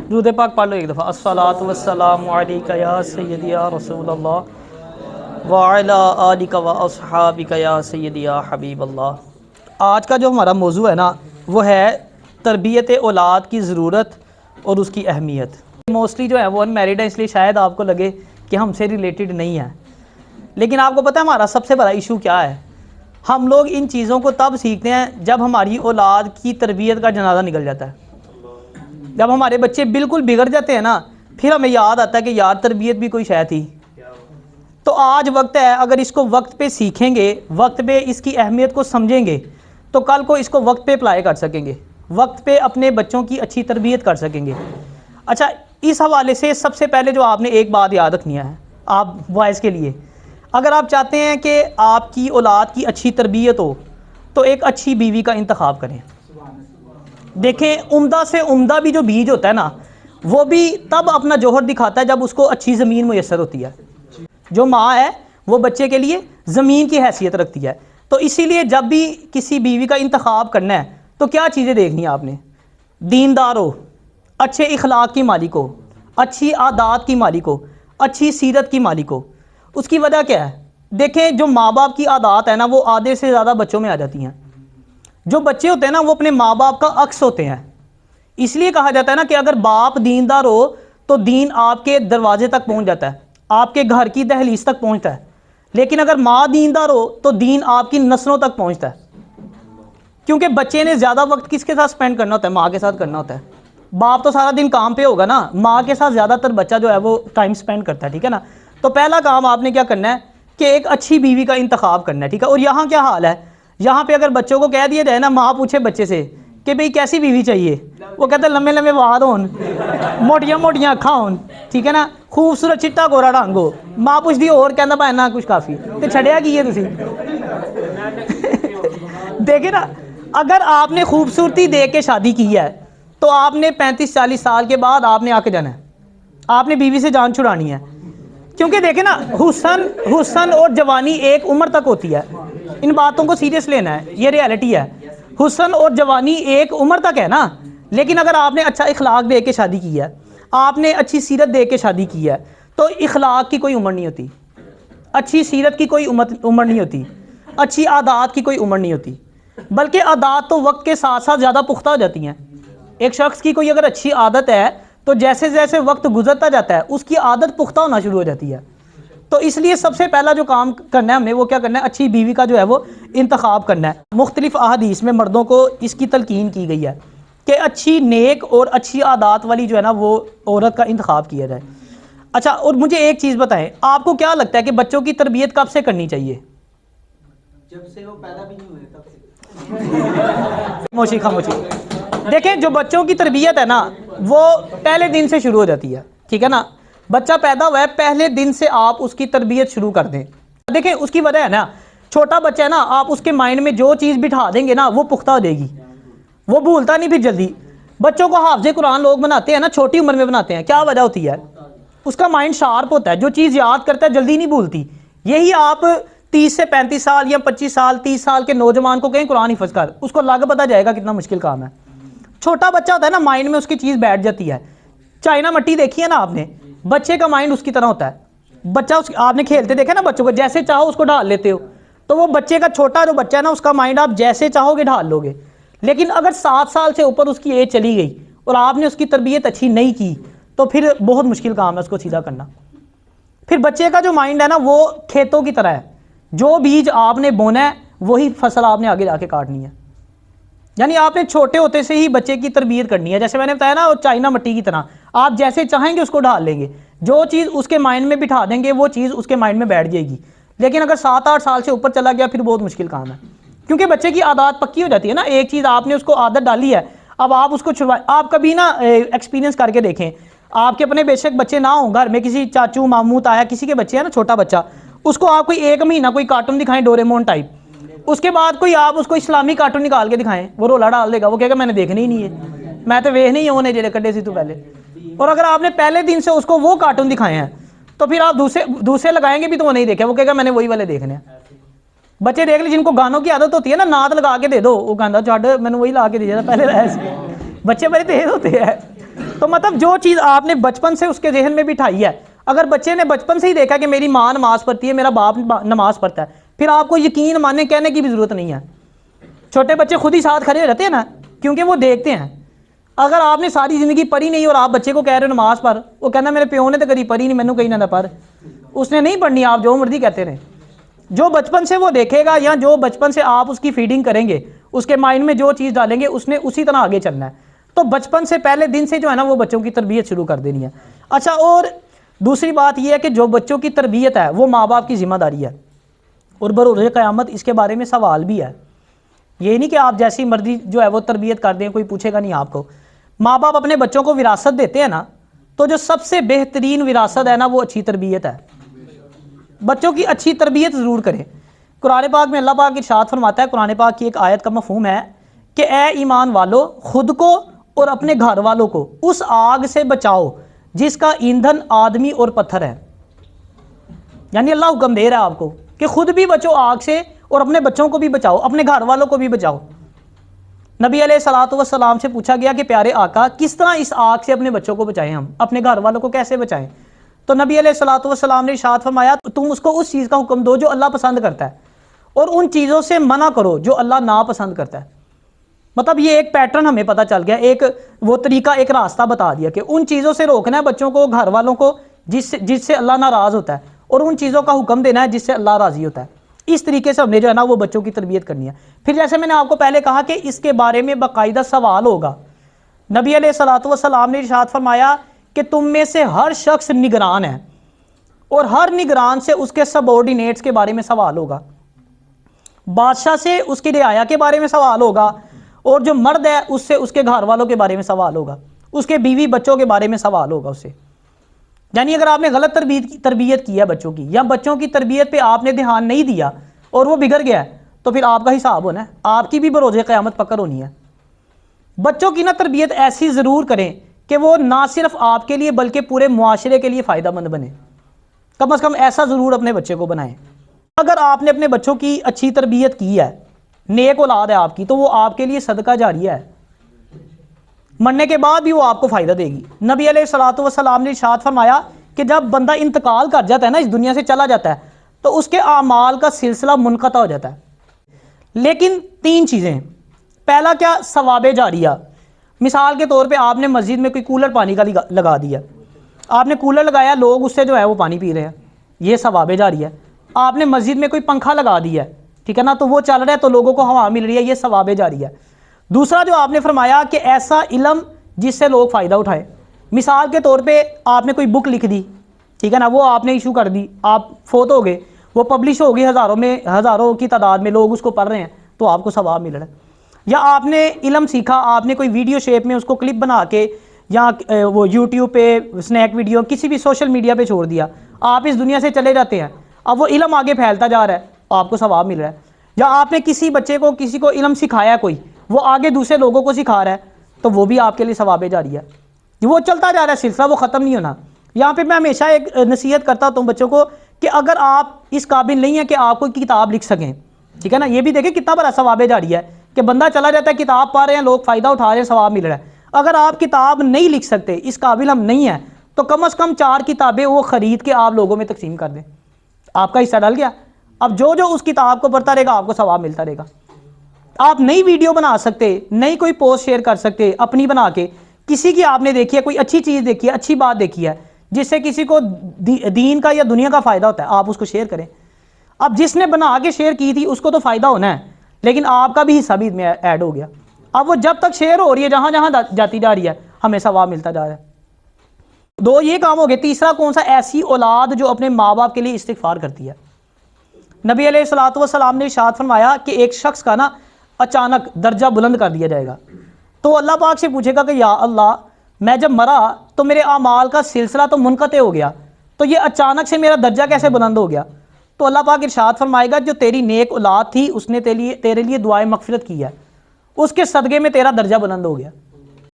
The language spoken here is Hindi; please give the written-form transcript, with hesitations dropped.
दुरूद पाक पढ़ लो एक दफ़ा। अस्सलातु वस्सलामु अलैका या सय्यदी या रसूलल्लाह व अला आलिका व अस्हाबिका या सय्यदी या हबीबल्लाह। आज का जो हमारा मौजू है ना वो है तरबियत औलाद की ज़रूरत और उसकी अहमियत। मोस्टली जो है वो अनमैरिड है, इसलिए शायद आपको लगे कि हमसे रिलेटेड नहीं है, लेकिन आपको पता है हमारा सबसे बड़ा इशू क्या है? हम लोग इन चीज़ों को तब सीखते हैं जब हमारी औलाद की तरबियत का जनाजा निकल जाता है। जब हमारे बच्चे बिल्कुल बिगड़ जाते हैं ना, फिर हमें याद आता है कि यार तरबियत भी कोई शय थी। तो आज वक्त है, अगर इसको वक्त पे सीखेंगे, वक्त पे इसकी अहमियत को समझेंगे, तो कल को इसको वक्त पे अप्लाई कर सकेंगे, वक्त पे अपने बच्चों की अच्छी तरबियत कर सकेंगे। अच्छा, इस हवाले से सबसे पहले जो आपने एक बात याद रखनी है आप बॉयज़ के लिए, अगर आप चाहते हैं कि आपकी औलाद की अच्छी तरबियत हो तो एक अच्छी बीवी का इंतखाब करें। देखें, उम्दा से उम्दा भी जो बीज होता है ना, वो भी तब अपना जोहर दिखाता है जब उसको अच्छी ज़मीन मुयस्सर होती है। जो माँ है वो बच्चे के लिए ज़मीन की हैसियत रखती है। तो इसीलिए जब भी किसी बीवी का इंतखाब करना है तो क्या चीज़ें देखनी है आपने? दीनदार हो, अच्छे इखलाक की मालिक हो, अच्छी आदात की मालिक हो, अच्छी सीरत की मालिक हो। उसकी वजह क्या है? देखें, जो माँ बाप की आदात है ना वो आधे से ज़्यादा बच्चों में आ जाती हैं। जो बच्चे होते हैं ना वो अपने माँ बाप का अक्स होते हैं। इसलिए कहा जाता है ना कि अगर बाप दीनदार हो तो दीन आपके दरवाजे तक पहुँच जाता है, आपके घर की दहलीज तक पहुँचता है। लेकिन अगर माँ दीनदार हो तो दीन आपकी नस्लों तक पहुँचता है। क्योंकि बच्चे ने ज़्यादा वक्त किसके साथ स्पेंड करना होता है? माँ के साथ करना होता है। बाप तो सारा दिन काम पे होगा ना, माँ के साथ ज़्यादातर बच्चा जो है वो टाइम स्पेंड करता है। ठीक है ना? तो पहला काम आपने क्या करना है कि एक अच्छी बीवी का इंतखाब करना है। ठीक है? और यहाँ क्या हाल है, यहाँ पे अगर बच्चों को कह दिया जाए ना, माँ पूछे बच्चे से कि भाई कैसी बीवी चाहिए, वो कहते हैं लम्बे लम्बे वाद होन, मोटियां मोटियां अखा होन, ठीक है ना, खूबसूरत चिट्टा गोरा रंग हो। माँ पूछती और कहता भाई ना कुछ काफ़ी तो छड़िया की है तुसी। देखिए ना, अगर आपने खूबसूरती देख के शादी की है तो आपने 35-40 साल के बाद आपने आके जाना है, आपने बीवी से जान छुड़ानी है। क्योंकि देखें ना, हुस्न और जवानी एक उम्र तक होती है। इन बातों को सीरियस लेना है, ये रियलिटी है। हुस्न और जवानी एक उम्र तक है ना, लेकिन अगर आपने अच्छा इखलाक दे के शादी की है, आपने अच्छी सीरत दे के शादी की है, तो इखलाक की कोई उम्र नहीं होती, अच्छी सीरत की कोई उम्र नहीं होती, अच्छी आदात की कोई उम्र नहीं होती। बल्कि आदात तो वक्त के साथ साथ ज़्यादा पुख्ता हो जाती हैं। एक शख्स की कोई अगर अच्छी आदत है तो जैसे जैसे वक्त गुजरता जाता है उसकी आदत पुख्ता होना शुरू हो जाती है। तो इसलिए सबसे पहला जो काम करना है हमें वो क्या करना है? अच्छी बीवी का जो है वो इंतखाब करना है। मुख्तलिफ अहादीस में मर्दों को इसकी तलकीन की गई है कि अच्छी नेक और अच्छी आदात वाली जो है ना वो औरत का इंतखाब किया जाए। अच्छा, और मुझे एक चीज़ बताएं, आपको क्या लगता है कि बच्चों की तरबियत कब से करनी चाहिए? जब से वो पैदा भी नहीं हुए तब से। खामोशी खामोशी। देखें, जो बच्चों की तरबियत है ना वो पहले दिन से शुरू हो जाती है। ठीक है ना? बच्चा पैदा हुआ है, पहले दिन से आप उसकी तरबियत शुरू कर दें। देखें, उसकी वजह है ना, छोटा बच्चा है ना, आप उसके माइंड में जो चीज़ बिठा देंगे ना वो पुख्ता हो जाएगी, वो भूलता नहीं फिर जल्दी। बच्चों को हाफ़िज़ कुरान लोग बनाते हैं ना, छोटी उम्र में बनाते हैं। क्या वजह होती है? उसका माइंड शार्प होता है, जो चीज़ याद करता है जल्दी नहीं भूलती। यही आप 30 से 35 साल या 25 साल 30 साल के नौजवान को कहीं कुरान हिफ्ज़ कर, उसको लग पता जाएगा कितना मुश्किल काम है। छोटा बच्चा होता है ना, माइंड में उसकी चीज़ बैठ जाती है। चाइना मट्टी देखी है ना आपने, बच्चे का माइंड उसकी तरह होता है। बच्चा आपने खेलते देखा ना बच्चों को, जैसे चाहो उसको ढाल लेते हो। तो वो बच्चे का छोटा जो बच्चा है ना उसका माइंड आप जैसे चाहोगे ढाल लोगे। लेकिन अगर 7 साल से ऊपर उसकी एज चली गई और आपने उसकी तरबियत अच्छी नहीं की तो फिर बहुत मुश्किल काम है उसको सीधा करना। फिर बच्चे का जो माइंड है ना वो खेतों की तरह है, जो बीज आपने बोना है वही फसल आपने आगे जाके काटनी है। यानी आपने छोटे होते से ही बच्चे की तरबियत करनी है। जैसे मैंने बताया ना, वो चाइना मट्टी की तरह, आप जैसे चाहेंगे उसको ढाल लेंगे। जो चीज़ उसके माइंड में बिठा देंगे वो चीज़ उसके माइंड में बैठ जाएगी। लेकिन अगर 7-8 साल से ऊपर चला गया फिर बहुत मुश्किल काम है, क्योंकि बच्चे की आदत पक्की हो जाती है ना। एक चीज़ आपने उसको आदत डाली है, अब आप उसको छुड़वाएं। आप कभी ना एक्सपीरियंस करके देखें, आपके अपने बेशक बच्चे ना हों, घर में किसी चाचू मामू ताया किसी के बच्चे हैं ना, छोटा बच्चा, उसको आप कोई 1 महीना कोई कार्टून दिखाएं डोरेमोन टाइप, उसके बाद कोई आप उसको इस्लामी कार्टून निकाल के दिखाएं, वो रोला डाल देगा। वो कहेगा मैंने देखना ही नहीं है, मैं तो वेख नहीं होने जेड़े कड्डे सी तू पहले। और अगर आपने पहले दिन से उसको वो कार्टून दिखाए हैं तो फिर आप दूसरे लगाएंगे भी तो वो नहीं देखे, वो कहेगा मैंने वही वाले देखने हैं। बच्चे देख ली जिनको गानों की आदत होती है ना, नात लगा के दे दो, वो कहता छड़ मैंने वही ला के दिया था पहले। बच्चे बड़े तेज होते हैं। तो मतलब जो चीज़ आपने बचपन से उसके जहन में बिठाई है, अगर बच्चे ने बचपन से ही देखा कि मेरी माँ नमाज़ पढ़ती है, मेरा बाप नमाज़ पढ़ता है, फिर आपको यकीन मानने कहने की भी ज़रूरत नहीं है। छोटे बच्चे खुद ही साथ खड़े रहते हैं ना, क्योंकि वो देखते हैं। अगर आपने सारी ज़िंदगी पढ़ी नहीं और आप बच्चे को कह रहे हो नमाज़ पढ़, वो कहना मेरे प्यो ने तो कभी पढ़ी नहीं, मैनू कहीं ना पढ़, उसने नहीं पढ़नी, आप जो मर्जी कहते रहे। जो बचपन से वो देखेगा या जो बचपन से आप उसकी फीडिंग करेंगे, उसके माइंड में जो चीज़ डालेंगे उसने उसी तरह आगे चलना है। तो बचपन से पहले दिन से जो है ना वो बच्चों की तरबियत शुरू कर देनी है। अच्छा, और दूसरी बात यह है कि जो बच्चों की तरबियत है वो माँ बाप की जिम्मेदारी है, और बरोज़ क़यामत इसके बारे में सवाल भी है। ये नहीं कि आप जैसी मर्जी जो है वो तरबियत कर दें, कोई पूछेगा नहीं आपको। माँ बाप अपने बच्चों को विरासत देते हैं ना, तो जो सबसे बेहतरीन विरासत है ना वो अच्छी तरबियत है। बच्चों की अच्छी तरबियत ज़रूर करें। कुरान पाक में अल्लाह पाक इरशाद फरमाता है, कुरान पाक की एक आयत का मफ़हूम है कि ए ईमान वालों, खुद को और अपने घर वालों को उस आग से बचाओ जिसका ईंधन आदमी और पत्थर है। यानी अल्लाह हुक्म दे रहा है आपको कि खुद भी बचो आग से और अपने बच्चों को भी बचाओ, अपने घर वालों को भी बचाओ। नबी अलैहिस्सलातु वस्सलाम से पूछा गया कि प्यारे आका, किस तरह इस आग से अपने बच्चों को बचाएं, हम अपने घर वालों को कैसे बचाएं? तो नबी अलैहिस्सलातु वस्सलाम ने इरशाद फरमाया, तुम उसको उस चीज़ का हुक्म दो जो अल्लाह पसंद करता है, और उन चीज़ों से मना करो जो अल्लाह नापसंद करता है। मतलब ये एक पैटर्न हमें पता चल गया, एक वो तरीका, एक रास्ता बता दिया कि उन चीज़ों से रोकना है बच्चों को, घर वालों को, जिससे अल्लाह नाराज़ होता है, और उन चीज़ों का हुक्म देना है जिससे अल्लाह राज़ी होता है। इस तरीके से हमने जो है ना वो बच्चों की तरबियत करनी है। फिर जैसे मैंने आपको पहले कहा कि इसके बारे में बाकायदा सवाल होगा। नबी अलैहिस्सलातु वस्सलाम ने इरशाद फरमाया कि तुम में से हर शख्स निगरान है, और हर निगरान से उसके सबऑर्डिनेट्स के बारे में सवाल होगा। बादशाह से उसकी रियाया के बारे में सवाल होगा, और जो मर्द है उससे उसके घर वालों के बारे में सवाल होगा, उसके बीवी बच्चों के बारे में सवाल होगा उससे। यानी अगर आपने गलत तरबियत की है बच्चों की, या बच्चों की तरबियत पे आपने ध्यान नहीं दिया और वो बिगड़ गया है, तो फिर आपका हिसाब होना है, आपकी भी बरोज़े क़यामत पकड़ होनी है। बच्चों की ना तरबियत ऐसी ज़रूर करें कि वो ना सिर्फ आपके लिए बल्कि पूरे मुआशरे के लिए फ़ायदेमंद बने। कम से कम ऐसा ज़रूर अपने बच्चे को बनाएं। अगर आपने अपने बच्चों की अच्छी तरबियत की है, नेक औलाद है आपकी, तो वो आपके लिए सदका जारिया है, मरने के बाद भी वो आपको फ़ायदा देगी। नबी अलैहिस्सलातु वस्सलाम ने इरशाद फरमाया कि जब बंदा इंतकाल कर जाता है ना, इस दुनिया से चला जाता है, तो उसके आमाल का सिलसिला मुनक़ता हो जाता है। लेकिन 3 चीज़ें, पहला क्या, सवाबे जारिया। मिसाल के तौर पे आपने मस्जिद में कोई कूलर पानी का लगा दिया, आपने कूलर लगाया, लोग उससे जो है वो पानी पी रहे हैं, ये सवाबे जारिया है। आपने मस्जिद में कोई पंखा लगा दिया, ठीक है ना, तो वो चल रहा है तो लोगों को हवा मिल रही है, ये सवाबे जारिया है। दूसरा जो आपने फरमाया कि ऐसा इल्म जिससे लोग फ़ायदा उठाएं। मिसाल के तौर पे आपने कोई बुक लिख दी, ठीक है ना, वो आपने इशू कर दी, आप फोत हो गए, वो पब्लिश हो गई, हज़ारों की तादाद में लोग उसको पढ़ रहे हैं, तो आपको सवाब मिल रहा है। या आपने इल्म सीखा, आपने कोई वीडियो शेप में उसको क्लिप बना के या वो यूट्यूब पे स्नैक वीडियो किसी भी सोशल मीडिया पे छोड़ दिया, आप इस दुनिया से चले जाते हैं, अब वो इल्म आगे फैलता जा रहा है, आपको सवाब मिल रहा है। या आपने किसी बच्चे को, किसी को इल्म सिखाया, कोई वो आगे दूसरे लोगों को सिखा रहा है, तो वो भी आपके लिए सवाबे जारिया है। वो चलता जा रहा है सिलसिला, वो ख़त्म नहीं होना। यहाँ पे मैं हमेशा एक नसीहत करता हूँ बच्चों को कि अगर आप इस काबिल नहीं है कि आप कोई किताब लिख सकें, ठीक है ना, ये भी देखें कितना बड़ा सवाबे जारिया है कि बंदा चला जाता है, किताब पढ़ रहे हैं, लोग फ़ायदा उठा रहे हैं, सवाब मिल रहा है। अगर आप किताब नहीं लिख सकते, इस काबिल हम नहीं हैं, तो कम से कम 4 किताबें वो ख़रीद के आप लोगों में तकसीम कर दें, आपका हिस्सा डल गया। अब जो जो उस किताब को पढ़ता रहेगा आपको सवाब मिलता रहेगा। आप नई वीडियो बना सकते, नई कोई पोस्ट शेयर कर सकते अपनी बना के, किसी की आपने देखी है, कोई अच्छी चीज़ देखी है, अच्छी बात देखी है जिससे किसी को दीन का या दुनिया का फ़ायदा होता है, आप उसको शेयर करें। अब जिसने बना के शेयर की थी उसको तो फ़ायदा होना है, लेकिन आपका भी हिस्सा भी इसमें ऐड हो गया। अब वो जब तक शेयर हो रही है, जहाँ जहाँ जाती जा रही है, हमें सवाब मिलता जा रहा है। 2 ये काम हो गए। तीसरा कौन सा, ऐसी औलाद जो अपने माँ बाप के लिए इस्तिग़फ़ार करती है। नबी अलैहिस्सलातु वस्सलाम ने इरशाद फरमाया कि एक शख्स का ना अचानक दर्जा बुलंद कर दिया जाएगा, तो अल्लाह पाक से पूछेगा कि या अल्लाह, मैं जब मरा तो मेरे आमाल का सिलसिला तो मुनक़ते हो गया, तो ये अचानक से मेरा दर्जा कैसे बुलंद हो गया? तो अल्लाह पाक इरशाद फरमाएगा जो तेरी नेक औलाद थी उसने तेरे लिए दुआए मग़फ़िरत की है, उसके सदक़े में तेरा दर्जा बुलंद हो गया।